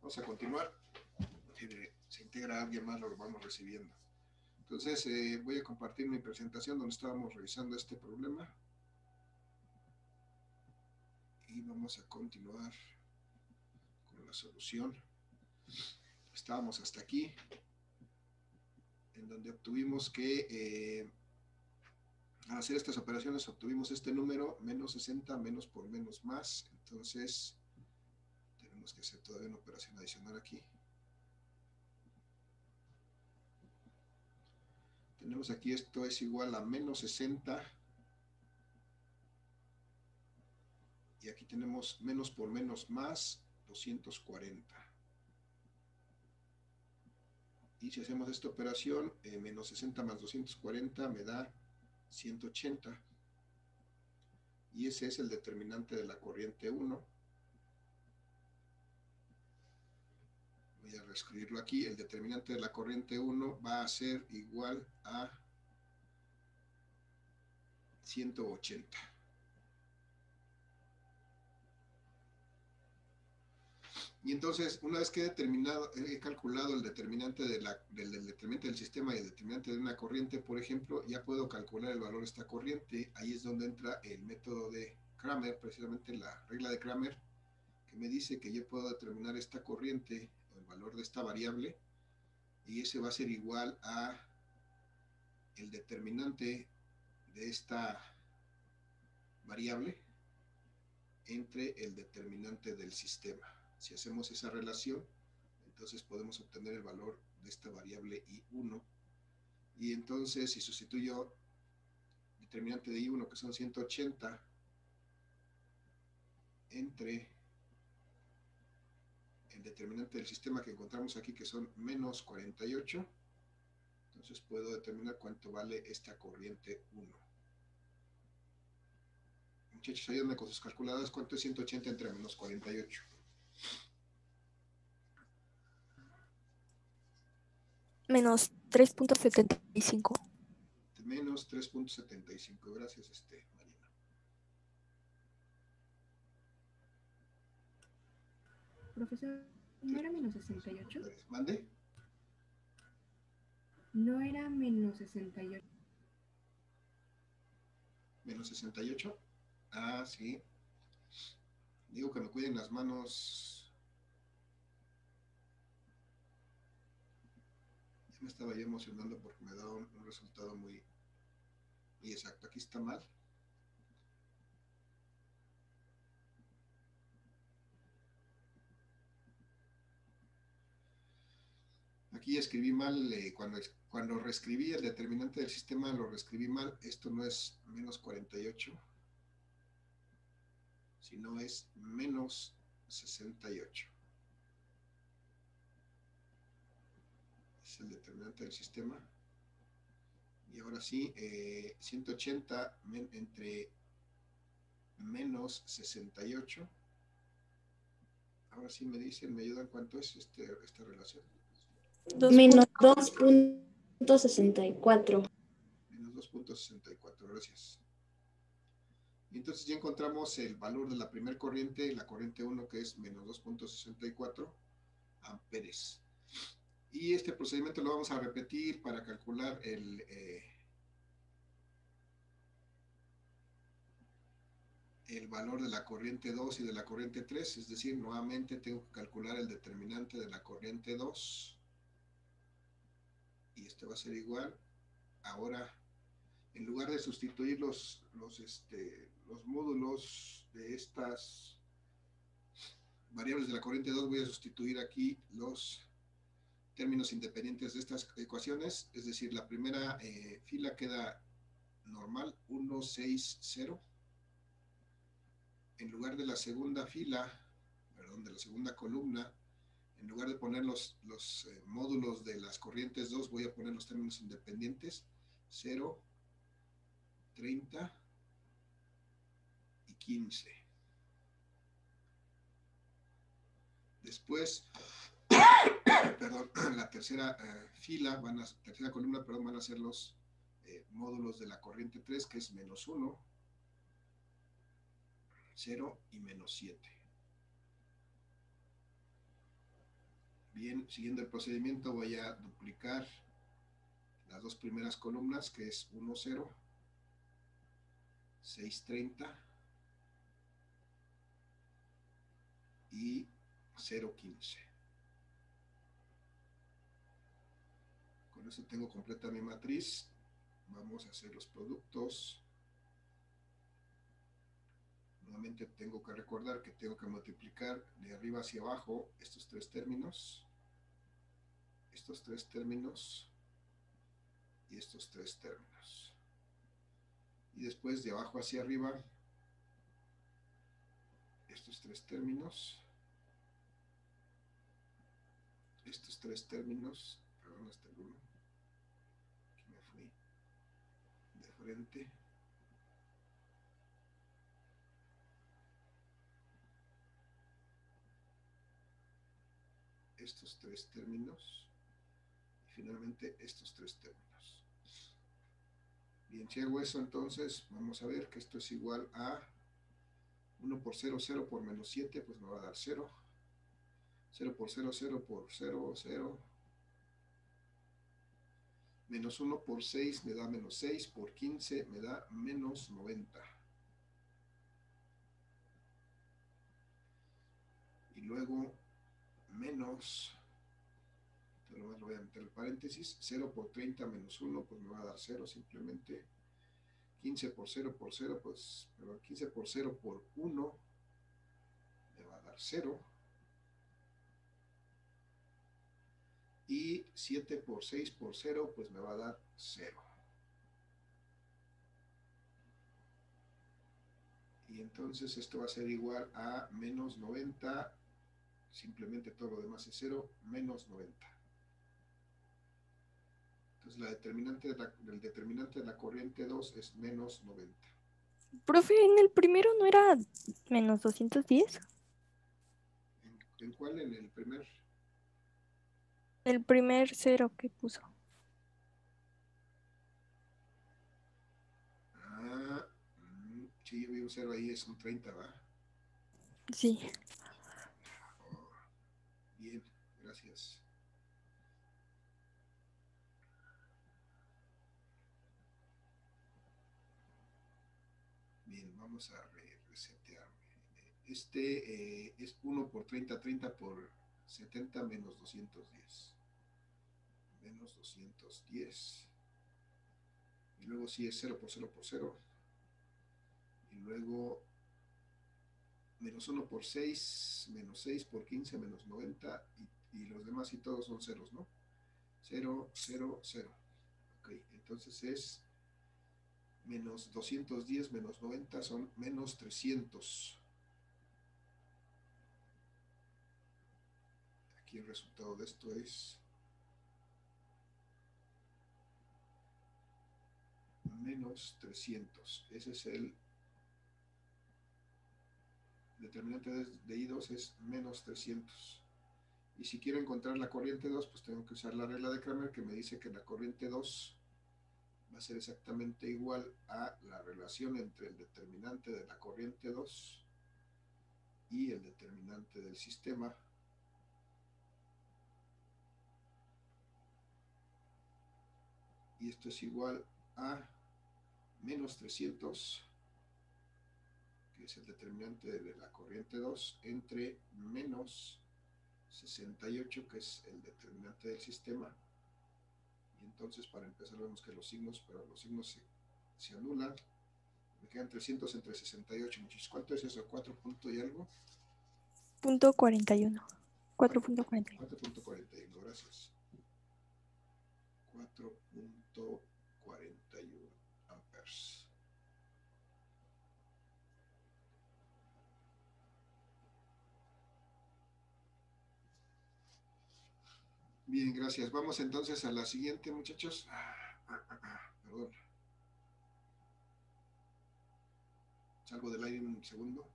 Vamos a continuar. Se integra alguien más, lo vamos recibiendo. Entonces, voy a compartir mi presentación donde estábamos revisando este problema. Y vamos a continuar con la solución. Estábamos hasta aquí, en donde obtuvimos que al hacer estas operaciones obtuvimos este número, menos 60, menos por menos más. Entonces, tenemos que hacer todavía una operación adicional aquí. Tenemos aquí, esto es igual a menos 60. Y aquí tenemos menos por menos más 240. Y si hacemos esta operación, menos 60 más 240 me da 180. Y ese es el determinante de la corriente 1. Voy a reescribirlo aquí. El determinante de la corriente 1 va a ser igual a 180. Y entonces, una vez que he calculado el determinante del determinante del sistema y el determinante de una corriente, por ejemplo, ya puedo calcular el valor de esta corriente. Ahí es donde entra el método de Cramer, precisamente la regla de Cramer, que me dice que yo puedo determinar esta corriente, el valor de esta variable, y ese va a ser igual a el determinante de esta variable entre el determinante del sistema. Si hacemos esa relación, entonces podemos obtener el valor de esta variable I1. Y entonces, si sustituyo determinante de I1, que son 180, entre el determinante del sistema que encontramos aquí, que son menos 48, entonces puedo determinar cuánto vale esta corriente 1. Muchachos, ayúdenme con sus calculadoras. ¿Cuánto es 180 entre menos 48? Menos 3.75. Menos 3.75. Gracias, Marina. Profesor, ¿no era menos 68? ¿Mande? No era menos 68. ¿Menos 68? Ah, sí. Digo que me cuiden las manos. Ya me estaba yo emocionando porque me da un resultado muy exacto. Aquí está mal. Aquí escribí mal, cuando reescribí el determinante del sistema lo reescribí mal. Esto no es menos 48, sino es menos 68. Es el determinante del sistema. Y ahora sí, 180 entre menos 68. Ahora sí me dicen, me ayudan cuánto es esta relación. Menos 2.64. Menos 2.64, gracias. Y entonces ya encontramos el valor de la primera corriente, la corriente 1, que es menos 2.64 amperes. Y este procedimiento lo vamos a repetir para calcular el valor de la corriente 2 y de la corriente 3, es decir, nuevamente tengo que calcular el determinante de la corriente 2. Y este va a ser igual. Ahora, en lugar de sustituir los módulos de estas variables de la corriente 2, voy a sustituir aquí los términos independientes de estas ecuaciones, es decir, la primera fila queda normal, 1, 6, 0. En lugar de la segunda fila, perdón, de la segunda columna, en lugar de poner los módulos de las corrientes 2, voy a poner los términos independientes, 0, 30 y 15. Después, perdón, la tercera tercera columna, perdón, van a ser los módulos de la corriente 3, que es menos 1, 0 y menos 7. Bien, siguiendo el procedimiento voy a duplicar las dos primeras columnas, que es 1, 0, 6, 30 y 0, 15. Con eso tengo completa mi matriz. Vamos a hacer los productos. Nuevamente tengo que recordar que tengo que multiplicar de arriba hacia abajo estos tres términos y estos tres términos. Y después de abajo hacia arriba estos tres términos, perdón, hasta el 1, aquí me fui de frente, estos tres términos y finalmente estos tres términos. Bien, si hago eso, entonces vamos a ver que esto es igual a 1 por 0, 0 por menos 7, pues me va a dar 0. 0 por 0, 0 por 0, 0. Menos 1 por 6 me da menos 6, por 15 me da menos 90. Y luego menos, lo voy a meter el paréntesis, 0 por 30 menos 1, pues me va a dar 0 simplemente. 15 por 0 por 0, pues, perdón, 15 por 0 por 1 me va a dar 0. Y 7 por 6 por 0, pues me va a dar 0. Y entonces esto va a ser igual a menos 90, simplemente todo lo demás es 0, menos 90. Entonces la determinante el determinante de la corriente 2 es menos 90. Profe, en el primero no era menos 210. ¿En cuál? En el primer. El primer cero que puso. Ah, sí, yo vi un 0 ahí, es un 30, ¿va? Sí. Oh, bien, gracias. Bien, vamos a resetearme. Es 1 por 30, 30 por 70 menos 210. Menos 210. Y luego sí es 0 por 0 por 0. Y luego menos 1 por 6, menos 6 por 15, menos 90. Y los demás y todos son ceros, ¿no? 0, 0, 0. Ok, entonces es menos 210 menos 90 son menos 300. Aquí el resultado de esto es menos 300. Ese es el determinante de I2 es menos 300. Y si quiero encontrar la corriente 2, pues tengo que usar la regla de Cramer que me dice que la corriente 2 va a ser exactamente igual a la relación entre el determinante de la corriente 2 y el determinante del sistema. Y esto es igual a menos 300, que es el determinante de la corriente 2, entre menos 68, que es el determinante del sistema. Y entonces para empezar vemos que los signos se anulan. Me quedan 300 entre 68, muchachos. ¿Cuánto es eso? ¿4 punto y algo? Punto 41. 4.41. 4.41, gracias. 4.41 amperes. Bien, gracias. Vamos entonces a la siguiente, muchachos. Perdón. Salgo del aire un segundo.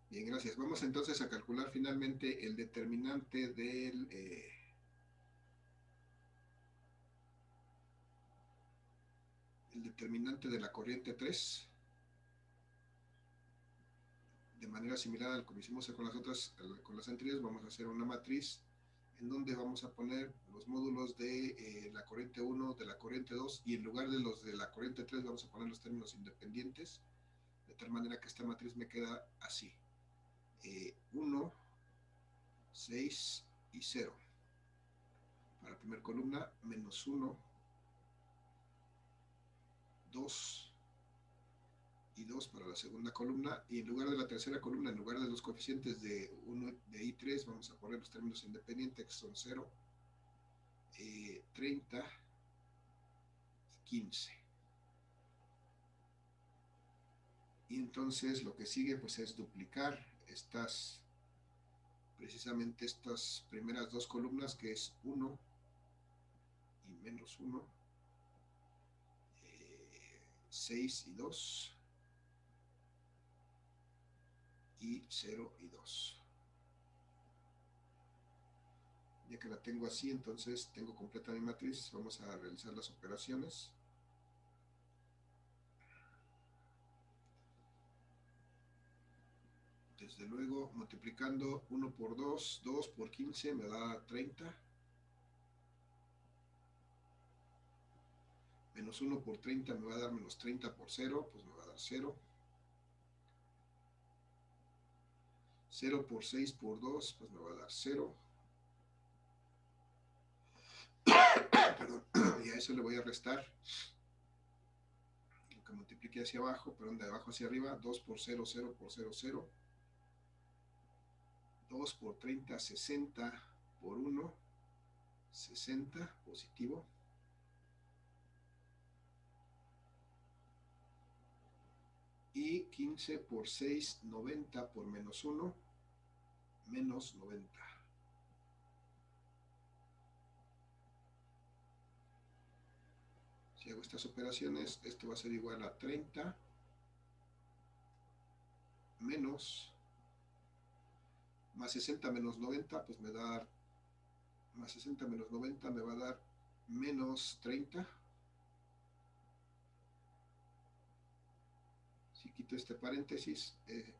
Bien, gracias. Vamos entonces a calcular finalmente el determinante del determinante de la corriente 3, de manera similar a como hicimos con las otras, con las anteriores, vamos a hacer una matriz en donde vamos a poner los módulos de la corriente 1, de la corriente 2, y en lugar de los de la corriente 3 vamos a poner los términos independientes, de tal manera que esta matriz me queda así. 1, 6 y 0. Para la primera columna, menos 1, 2 y 2 para la segunda columna, y en lugar de la tercera columna, en lugar de los coeficientes de 1 de I3, vamos a poner los términos independientes, que son 0, 30, 15. Y entonces lo que sigue pues es duplicar precisamente estas primeras dos columnas, que es 1 y menos 1, 6 y 2, y 0 y 2. Ya que la tengo así, entonces tengo completa mi matriz. Vamos a realizar las operaciones. Desde luego, multiplicando 1 por 2, 2 por 15 me da 30. Menos 1 por 30 me va a dar menos 30 por 0, pues me va a dar 0. 0 por 6 por 2, pues me va a dar 0. Perdón, y a eso le voy a restar lo que multiplique hacia abajo, perdón, de abajo hacia arriba, 2 por 0, 0 por 0, 0. 2 por 30, 60 por 1, 60, positivo. Y 15 por 6, 90 por menos 1, menos 90. Si hago estas operaciones, esto va a ser igual a 30 menos, más 60 menos 90, pues me da, más 60 menos 90 me va a dar menos 30. Si quito este paréntesis,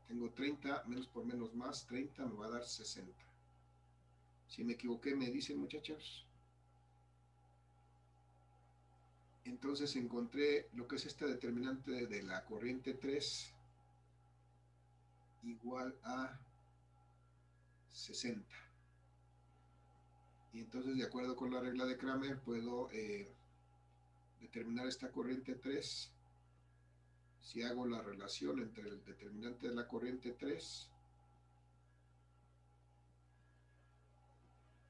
tengo 30, menos por menos más, 30 me va a dar 60. Si me equivoqué, me dicen, muchachos. Entonces encontré lo que es esta determinante de la corriente 3 igual a 60. Y entonces, de acuerdo con la regla de Kramer, puedo determinar esta corriente 3 si hago la relación entre el determinante de la corriente 3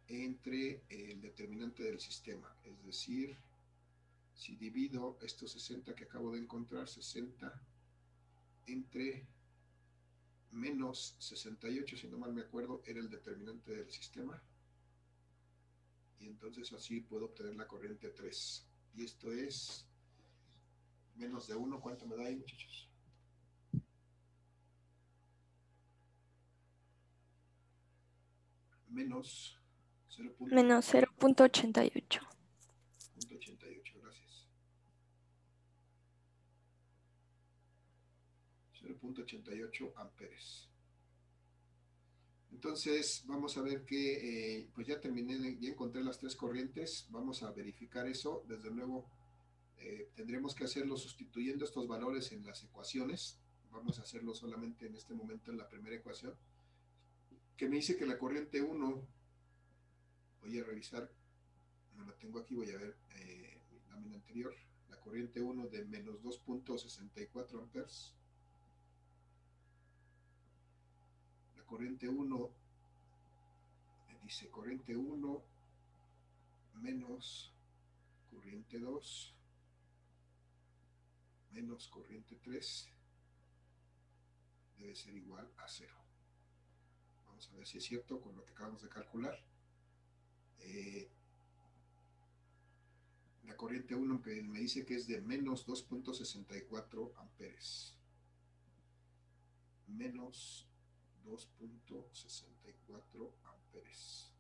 entre el determinante del sistema. Es decir, si divido estos 60 que acabo de encontrar, 60 entre menos 68, si no mal me acuerdo, era el determinante del sistema. Y entonces así puedo obtener la corriente 3. Y esto es menos de 1. ¿Cuánto me da ahí, muchachos? Menos 0. Menos 0.88. 0.88, gracias. 0.88 amperes. Entonces vamos a ver que pues ya terminé, ya encontré las tres corrientes. Vamos a verificar eso. Desde luego tendremos que hacerlo sustituyendo estos valores en las ecuaciones. Vamos a hacerlo solamente en este momento en la primera ecuación, que me dice que la corriente 1, voy a revisar, no la tengo aquí, voy a ver la lámina anterior, la corriente 1 de menos 2.64 amperes. La corriente 1 me dice corriente 1 menos corriente 2 menos corriente 3 debe ser igual a 0. Vamos a ver si es cierto con lo que acabamos de calcular. La corriente 1 que me dice que es de menos 2.64 amperes. Menos 2.64 amperes.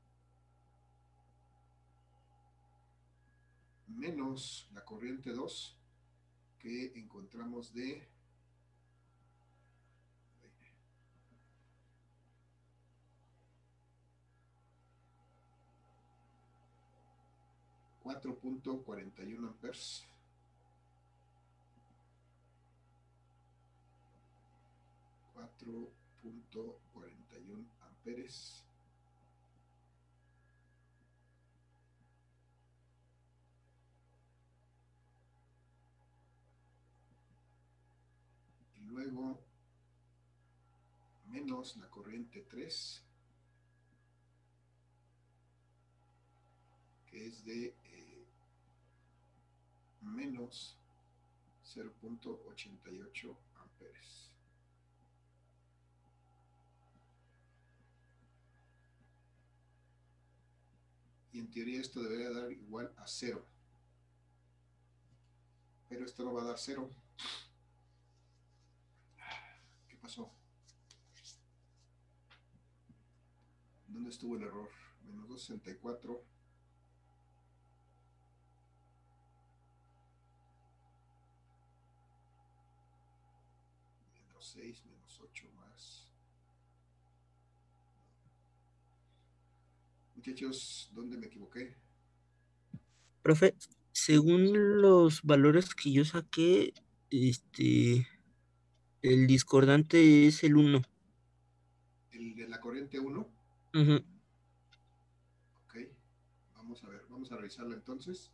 Menos la corriente 2, que encontramos de 4.41 amperes. 4.41 amperes. Y luego menos la corriente 3, que es de menos 0.88 amperes. Y en teoría esto debería dar igual a 0. Pero esto no va a dar 0. ¿Qué pasó? ¿Dónde estuvo el error? Menos 264. Menos 6, menos 8 más. Muchachos, ¿dónde me equivoqué? Profe, según los valores que yo saqué, el discordante es el 1. El de la corriente 1. Uh-huh. Ok, vamos a ver, vamos a revisarlo entonces.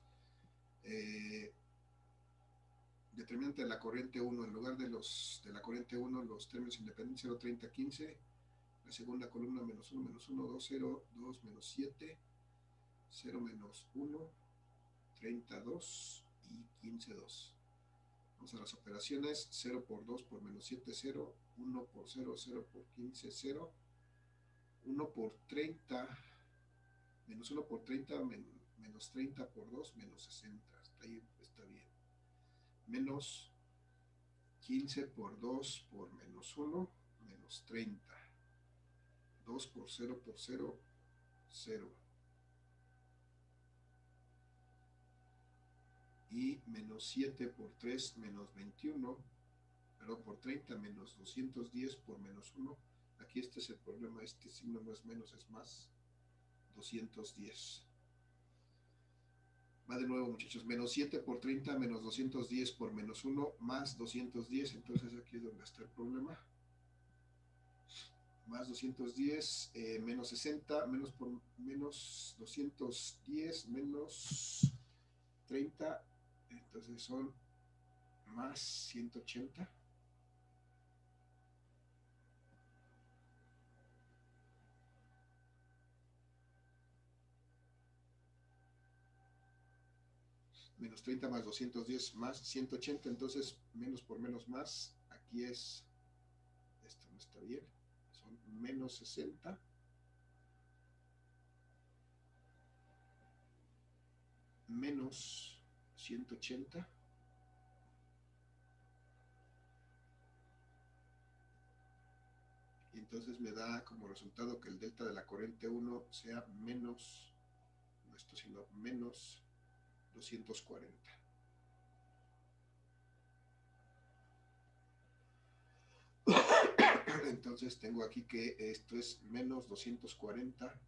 Determinante de la corriente 1, en lugar de la corriente 1, los términos independientes 0, 30, 15. La segunda columna menos 1, menos 1, 2, 0, 2, menos 7, 0, menos 1, 32 y 15, 2. Vamos a las operaciones. 0 por 2 por menos 7, 0. 1 por 0, 0 por 15, 0. 1 por 30, menos 1 por 30, menos 30 por 2, menos 60. Hasta ahí está bien. Menos 15 por 2 por menos 1, menos 30. 2 por 0 por 0, 0. Y menos 7 por 3, menos 21. Perdón, por 30, menos 210 por menos 1. Aquí este es el problema, este signo no es menos, es más. 210. Va de nuevo, muchachos. Menos 7 por 30, menos 210 por menos 1, más 210. Entonces aquí es donde está el problema. Más 210, menos 60, menos por menos 210, menos 30. Entonces son más 180. Menos 30 más 210 más 180, entonces menos por menos más, aquí es, esto no está bien, son menos 60, menos 180, y entonces me da como resultado que el delta de la corriente 1 sea menos, no esto sino menos 240. Entonces tengo aquí que esto es menos 240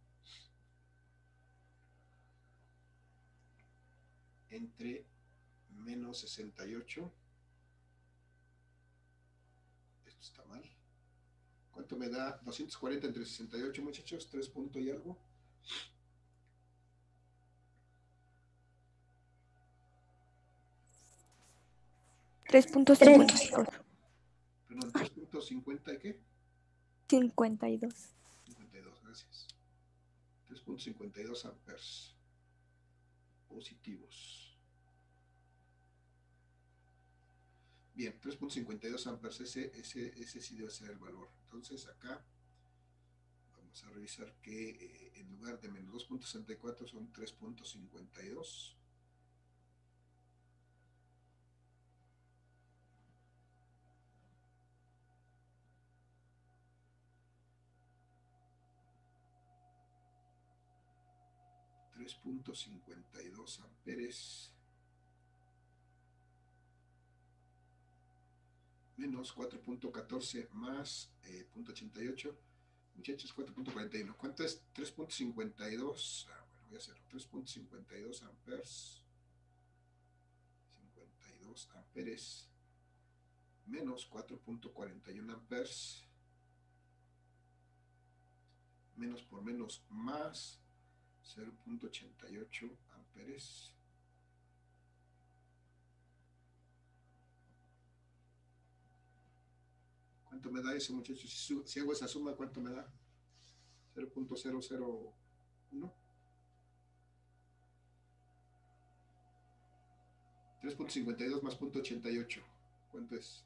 entre menos 68. Esto está mal. ¿Cuánto me da? 240 entre 68, muchachos. 3 puntos y algo. $3.52. Perdón, 3.50 y qué? 52. 52, gracias. 3.52 amperes positivos. Bien, 3.52 amperes, ese sí debe ser el valor. Entonces acá vamos a revisar que en lugar de menos 2.64 son 3.52. .52 amperes menos 4.14 más 0.88. Muchachos, 4.41. ¿Cuánto es? 3.52. Bueno, voy a hacerlo. 3.52 amperes. 52 amperes. Menos 4.41 amperes. Menos por menos más 0.88 amperes. ¿Cuánto me da eso, muchachos? Si hago esa suma, ¿cuánto me da? 0.001. 3.52 más 0.88. ¿Cuánto es?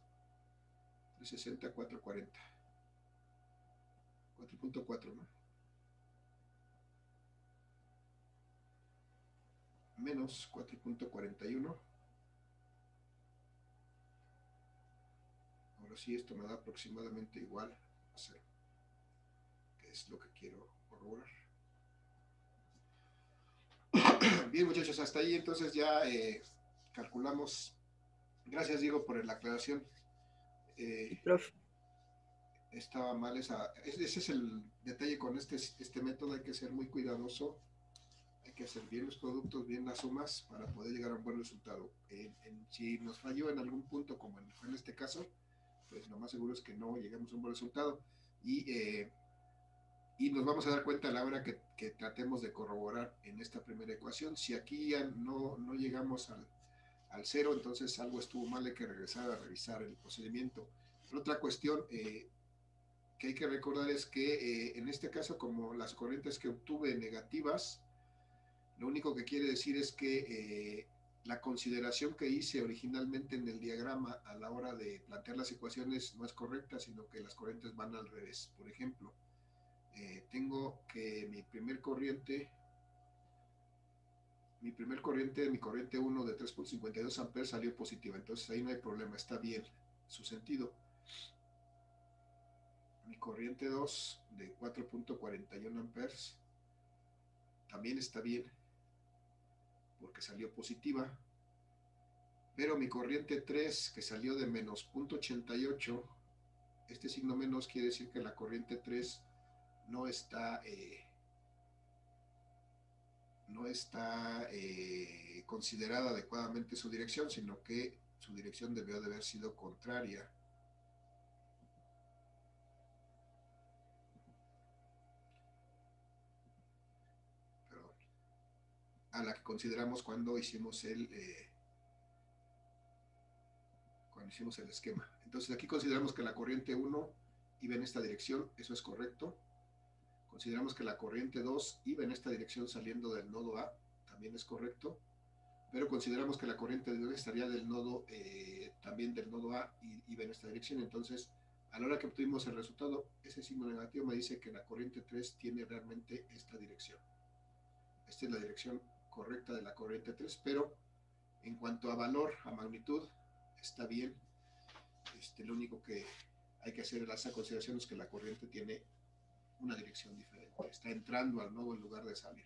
360, 440. 4.4, ¿no? Menos 4.41. Ahora sí, esto me da aproximadamente igual a 0, que es lo que quiero corroborar. Bien, muchachos, hasta ahí entonces ya calculamos. Gracias, Diego, por la aclaración. Profe, Estaba mal ese es el detalle con este método. Hay que ser muy cuidadoso, hay que hacer bien los productos, bien las sumas para poder llegar a un buen resultado. Si nos falló en algún punto, como en este caso, pues lo más seguro es que no lleguemos a un buen resultado y nos vamos a dar cuenta a la hora que tratemos de corroborar en esta primera ecuación. Si aquí ya no llegamos al 0, entonces algo estuvo mal, hay que regresar a revisar el procedimiento. Pero otra cuestión que hay que recordar es que en este caso, como las corrientes que obtuve negativas, lo único que quiere decir es que la consideración que hice originalmente en el diagrama a la hora de plantear las ecuaciones no es correcta, sino que las corrientes van al revés. Por ejemplo, tengo que mi corriente 1 de 3.52 amperes salió positiva, entonces ahí no hay problema, está bien su sentido. Mi corriente 2 de 4.41 amperes también está bien porque salió positiva, pero mi corriente 3 que salió de menos 0.88, este signo menos quiere decir que la corriente 3 no está considerada adecuadamente su dirección, sino que su dirección debió de haber sido contraria. Perdón, a la que consideramos cuando hicimos el esquema. Entonces aquí consideramos que la corriente 1 iba en esta dirección, eso es correcto. Consideramos que la corriente 2 iba en esta dirección saliendo del nodo A, también es correcto. Pero consideramos que la corriente 2 estaría del nodo, también del nodo A y iba en esta dirección. Entonces, a la hora que obtuvimos el resultado, ese signo negativo me dice que la corriente 3 tiene realmente esta dirección. Esta es la dirección correcta de la corriente 3, pero en cuanto a valor, a magnitud, está bien. Lo único que hay que hacer en esa consideración es que la corriente tiene una dirección diferente, está entrando al nodo en lugar de salir.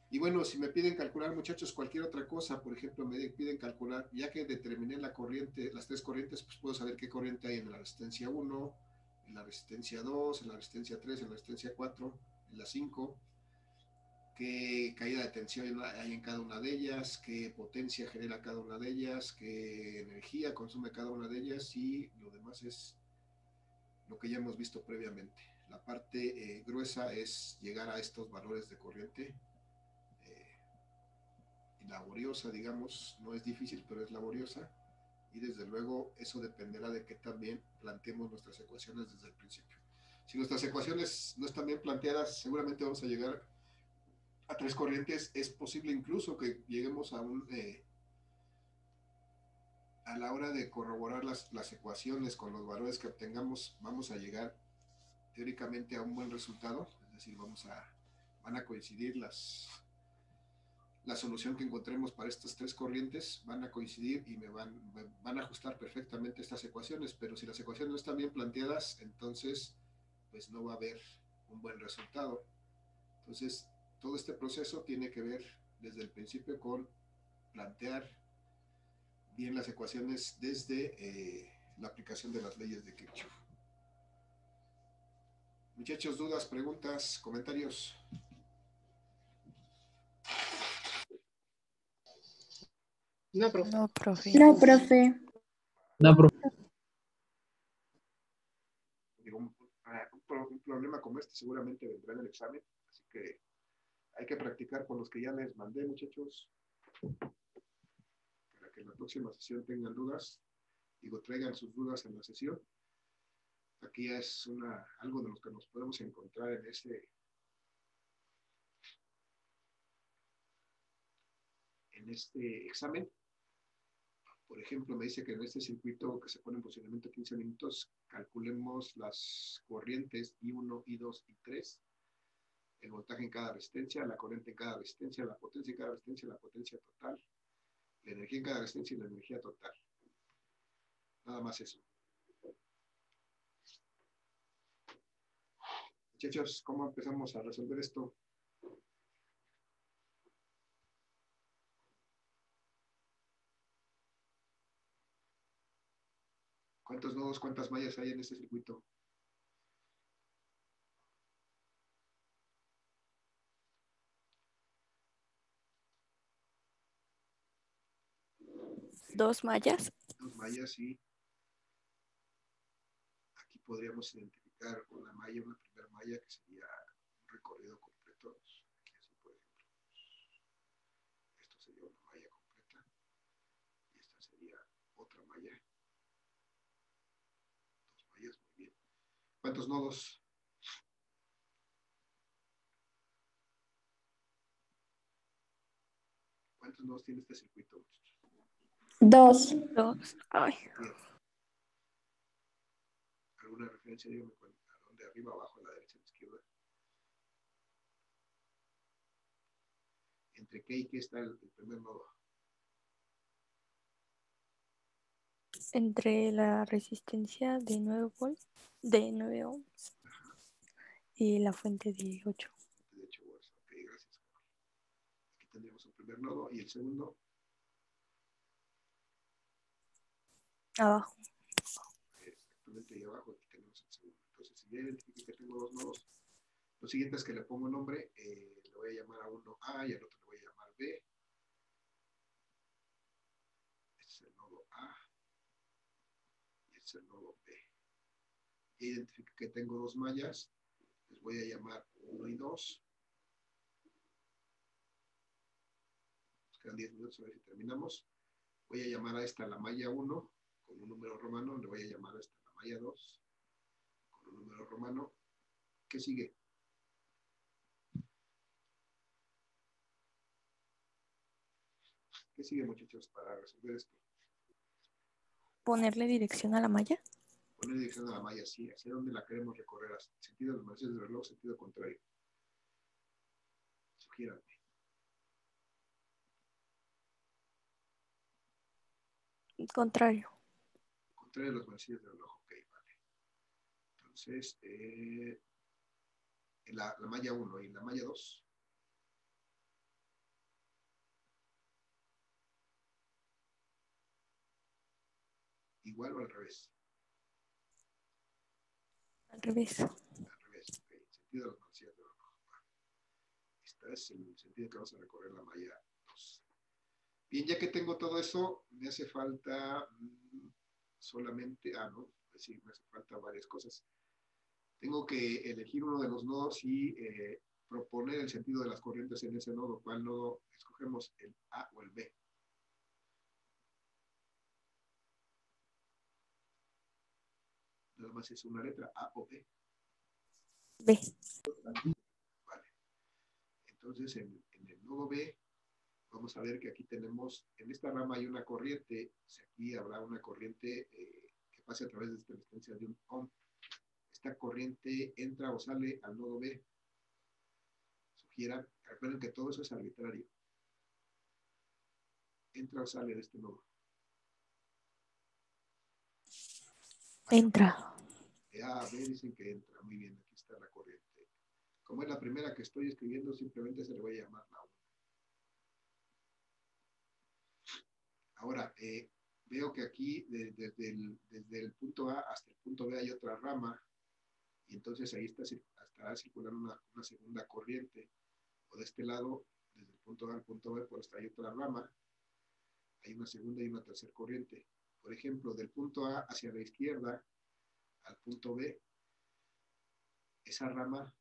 Y bueno, si me piden calcular, muchachos, cualquier otra cosa, por ejemplo, me piden calcular, ya que determiné la corriente, las tres corrientes, pues puedo saber qué corriente hay en la resistencia 1, en la resistencia 2, en la resistencia 3, en la resistencia 4, en la 5, qué caída de tensión hay en cada una de ellas, qué potencia genera cada una de ellas, qué energía consume cada una de ellas, y lo demás es lo que ya hemos visto previamente. La parte gruesa es llegar a estos valores de corriente, laboriosa, digamos, no es difícil, pero es laboriosa, y desde luego eso dependerá de que también planteemos nuestras ecuaciones desde el principio. Si nuestras ecuaciones no están bien planteadas, seguramente vamos a llegar a tres corrientes. Es posible incluso que lleguemos a a la hora de corroborar las ecuaciones con los valores que obtengamos, vamos a llegar teóricamente a un buen resultado, es decir, van a coincidir la solución que encontremos para estas tres corrientes, van a coincidir y van a ajustar perfectamente estas ecuaciones, pero si las ecuaciones no están bien planteadas, entonces pues no va a haber un buen resultado. Entonces, todo este proceso tiene que ver desde el principio con plantear bien las ecuaciones desde la aplicación de las leyes de Kirchhoff. Muchachos, dudas, preguntas, comentarios. No, profe. No, profe. No, profe. No, profe. Digo, un problema como este seguramente vendrá en el examen, así que hay que practicar con los que ya les mandé, muchachos, para que en la próxima sesión tengan dudas. Digo, traigan sus dudas en la sesión. Aquí ya es algo de lo que nos podemos encontrar en este examen. Por ejemplo, me dice que en este circuito que se pone en funcionamiento 15 minutos, calculemos las corrientes I1, I2 y 3, el voltaje en cada resistencia, la corriente en cada resistencia, la potencia en cada resistencia, la potencia total, la energía en cada resistencia y la energía total. Nada más eso. Muchachos, ¿cómo empezamos a resolver esto? ¿Cuántos nodos, cuántas mallas hay en este circuito? Dos mallas. Dos mallas y aquí podríamos identificar una malla, una primera malla que sería un recorrido completo. Aquí así, por ejemplo. Esto sería una malla completa y esta sería otra malla. Dos mallas, muy bien. ¿Cuántos nodos? ¿Cuántos nodos tiene este circuito, muchachos? Dos. Dos. Ay. Bien. ¿Alguna referencia? Dígame a dónde, arriba, abajo, a la derecha, a la izquierda. ¿Entre qué y qué está el primer nodo? Entre la resistencia de 9 volts, de 9 ohms y la fuente de 8. De 8 volts. Ok, gracias. Aquí tendríamos un primer nodo y el segundo. Abajo. Exactamente ahí abajo, aquí tenemos el segundo. Entonces, si ya identifique que tengo dos nodos, lo siguiente es que le pongo nombre, le voy a llamar a uno A y al otro le voy a llamar B. Este es el nodo A y este es el nodo B. Ya identifique que tengo dos mallas, les voy a llamar 1 y 2. Nos quedan 10 minutos a ver si terminamos. Voy a llamar a esta la malla 1 con un número romano, le voy a llamar a esta la malla 2 con un número romano. ¿Qué sigue? ¿Qué sigue, muchachos, para resolver esto? Ponerle dirección a la malla. Poner dirección a la malla, sí, hacia dónde la queremos recorrer, sentido de los manecillas del reloj, sentido contrario. Sugiérame. Contrario. Contrario a los manecillas del reloj, ok, vale. Entonces, la malla 1 y la malla 2. ¿Igual o al revés? Al revés. Al revés, ok. Sentido de los manecillas del reloj. Este es el sentido que vamos a recorrer la malla 2. Bien, ya que tengo todo eso, me hace falta solamente, no, pues sí, me hace falta varias cosas. Tengo que elegir uno de los nodos y proponer el sentido de las corrientes en ese nodo. ¿Cuál nodo escogemos, el A o el B? Nada más es una letra, A o B. B. Vale. Entonces, en el nodo B, vamos a ver que aquí tenemos, en esta rama hay una corriente, si aquí habrá una corriente que pase a través de esta resistencia de un ohm. Esta corriente entra o sale al nodo B. Recuerden que todo eso es arbitrario. Entra o sale de este nodo. Entra. De A a B dicen que entra. Muy bien, aquí está la corriente. Como es la primera que estoy escribiendo, simplemente se le voy a llamar la 1. Ahora, veo que aquí desde el punto A hasta el punto B hay otra rama, y entonces ahí estará circulando una segunda corriente, o de este lado, desde el punto A al punto B, por esta hay otra rama, hay una segunda y una tercera corriente. Por ejemplo, del punto A hacia la izquierda al punto B, esa rama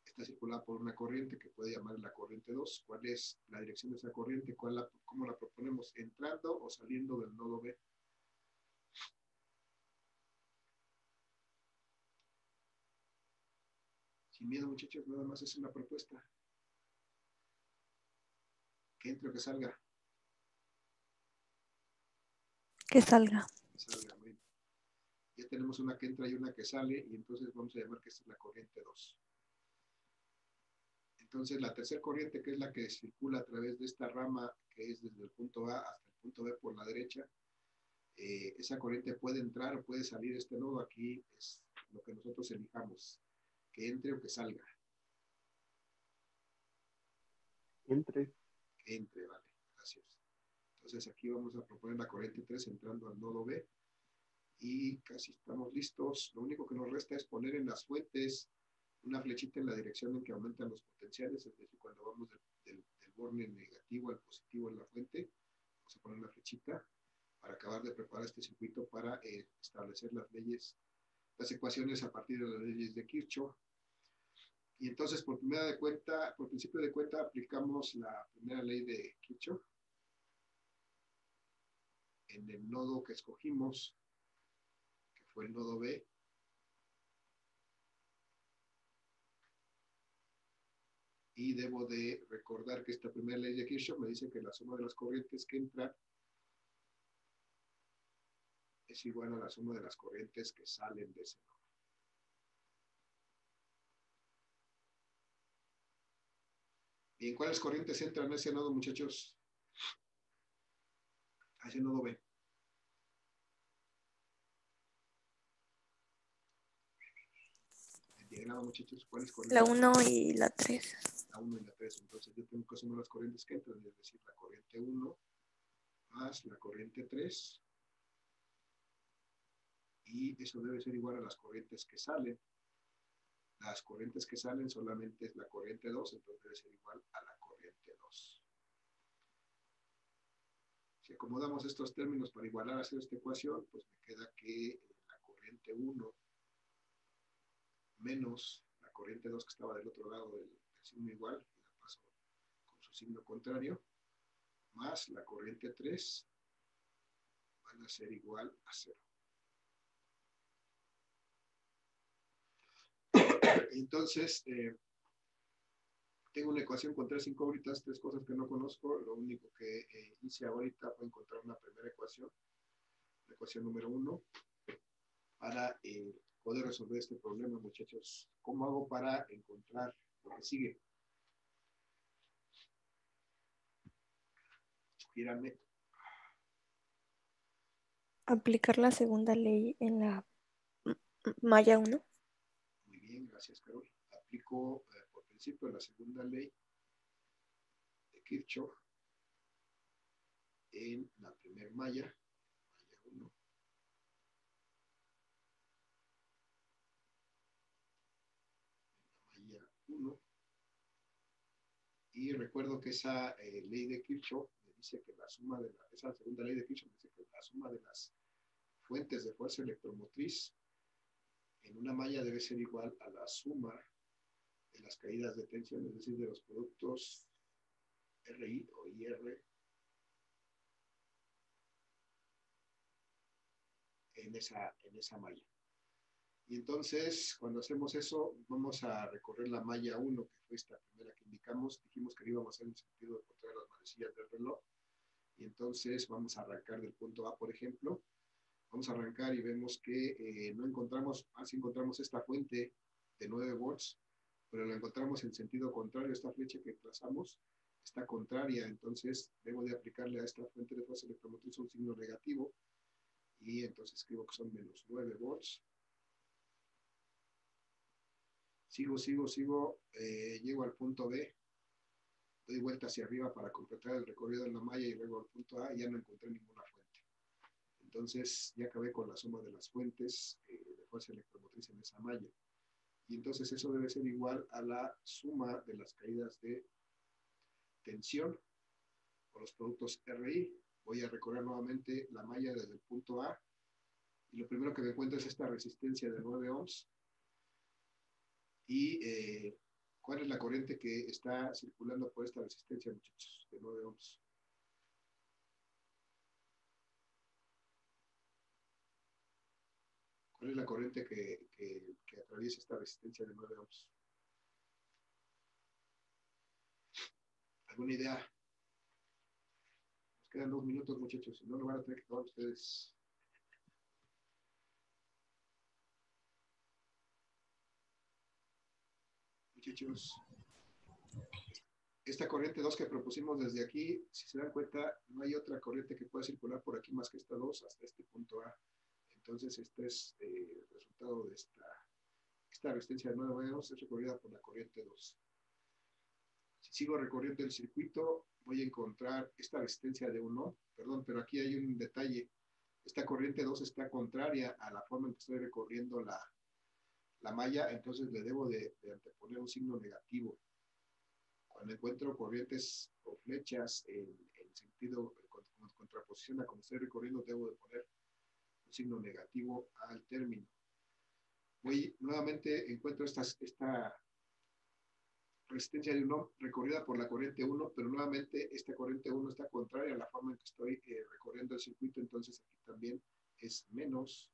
está circulada por una corriente que puede llamar la corriente 2. ¿Cuál es la dirección de esa corriente? ¿Cómo la proponemos? ¿Entrando o saliendo del nodo B? Sin miedo, muchachos, nada más es una propuesta. Que entre o que salga. Que salga. Salga, muy bien. Ya tenemos una que entra y una que sale, y entonces vamos a llamar que esta es la corriente 2. Entonces, la tercera corriente, que es la que circula a través de esta rama, que es desde el punto A hasta el punto B por la derecha, esa corriente puede entrar o puede salir. Este nodo aquí es lo que nosotros elijamos, que entre o que salga. Entre. Que entre, vale, gracias. Entonces, aquí vamos a proponer la corriente 3 entrando al nodo B, y casi estamos listos. Lo único que nos resta es poner en las fuentes una flechita en la dirección en que aumentan los potenciales, es decir, cuando vamos del borne negativo al positivo en la fuente, vamos a poner una flechita para acabar de preparar este circuito para establecer las leyes, las ecuaciones a partir de las leyes de Kirchhoff. Y entonces, por principio de cuenta, aplicamos la primera ley de Kirchhoff en el nodo que escogimos, que fue el nodo B. Y debo de recordar que esta primera ley de Kirchhoff me dice que la suma de las corrientes que entran es igual a la suma de las corrientes que salen de ese nodo. Bien, ¿cuáles corrientes entran a ese nodo, muchachos? A ese nodo B. El diagrama, muchachos, ¿cuáles corrientes? La 1 y la 3. La 1 y la 3. Entonces yo tengo que sumar las corrientes que entran, es decir, la corriente 1 más la corriente 3. Y eso debe ser igual a las corrientes que salen. Las corrientes que salen solamente es la corriente 2, entonces debe ser igual a la corriente 2. Si acomodamos estos términos para igualar a hacer esta ecuación, pues me queda que la corriente 1 menos la corriente 2 que estaba del otro lado del signo igual, y la paso con su signo contrario, más la corriente 3 van a ser igual a 0. Entonces, tengo una ecuación con tres incógnitas, tres cosas que no conozco. Lo único que hice ahorita fue encontrar una primera ecuación, la ecuación número 1, para poder resolver este problema, muchachos. ¿Cómo hago para encontrar lo que sigue? Sugiérame. Aplicar la segunda ley en la malla 1. Muy bien, gracias, Carol. Aplico por principio la segunda ley de Kirchhoff en la primera malla, malla 1. Malla 1. Y recuerdo que esa ley de Kirchhoff me dice que la suma de esa segunda ley de Kirchhoff me dice que la suma de las fuentes de fuerza electromotriz en una malla debe ser igual a la suma de las caídas de tensión, es decir, de los productos RI o IR en esa malla. Y entonces, cuando hacemos eso, vamos a recorrer la malla 1, que fue esta primera que indicamos. Dijimos que lo íbamos a hacer en el sentido de encontrar las manecillas del reloj. Y entonces vamos a arrancar del punto A, por ejemplo. Vamos a arrancar y vemos que no encontramos, sí encontramos esta fuente de 9 volts, pero la encontramos en sentido contrario. Esta flecha que trazamos está contraria, entonces debo de aplicarle a esta fuente de fuerza electromotriz un signo negativo, y entonces escribo que son menos 9 volts. Sigo, llego al punto B, doy vuelta hacia arriba para completar el recorrido en la malla y luego al punto A, y ya no encontré ninguna fuente. Entonces ya acabé con la suma de las fuentes de fuerza electromotriz en esa malla. Y entonces eso debe ser igual a la suma de las caídas de tensión o los productos RI. Voy a recorrer nuevamente la malla desde el punto A. Y lo primero que me encuentro es esta resistencia de 9 ohms. Y ¿cuál es la corriente que está circulando por esta resistencia, muchachos, de 9 ohms? ¿Cuál es la corriente que atraviesa esta resistencia de 9 ohms? ¿Alguna idea? Nos quedan 2 minutos, muchachos, si no lo van a tener que tomar ustedes. Muchachos, esta corriente 2 que propusimos desde aquí, si se dan cuenta, no hay otra corriente que pueda circular por aquí más que esta 2 hasta este punto A. Entonces, este es el resultado de esta resistencia de 9 ohms, es recorrida por la corriente 2. Si sigo recorriendo el circuito, voy a encontrar esta resistencia de 1, perdón, pero aquí hay un detalle. Esta corriente 2 está contraria a la forma en que estoy recorriendo la malla, entonces le debo de anteponer un signo negativo. Cuando encuentro corrientes o flechas en sentido, con contraposición a como estoy recorriendo, debo de poner un signo negativo al término. Nuevamente encuentro esta resistencia de 1 recorrida por la corriente 1, pero nuevamente esta corriente 1 está contraria a la forma en que estoy recorriendo el circuito, entonces aquí también es menos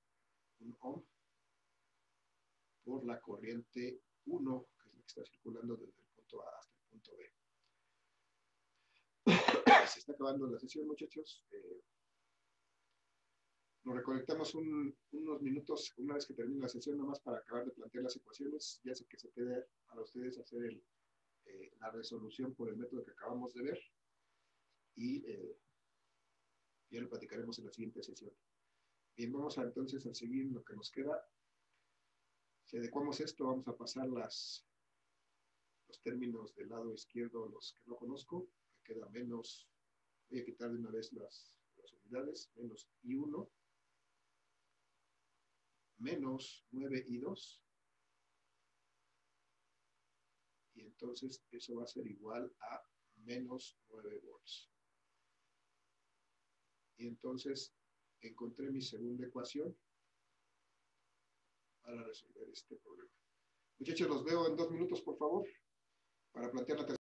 1 ohm por la corriente 1, que es la que está circulando desde el punto A hasta el punto B. Se está acabando la sesión, muchachos. Nos reconectamos unos minutos una vez que termine la sesión, nomás para acabar de plantear las ecuaciones. Ya sé que se quede para ustedes hacer la resolución por el método que acabamos de ver. Y ya lo platicaremos en la siguiente sesión. Bien, vamos entonces a seguir lo que nos queda. Si adecuamos esto, vamos a pasar los términos del lado izquierdo, los que no conozco. Me queda menos, voy a quitar de una vez las unidades, menos I1, menos 9 I2. Y entonces eso va a ser igual a menos 9 volts. Y entonces encontré mi segunda ecuación para resolver este problema. Muchachos, los veo en 2 minutos, por favor, para plantear la tercera.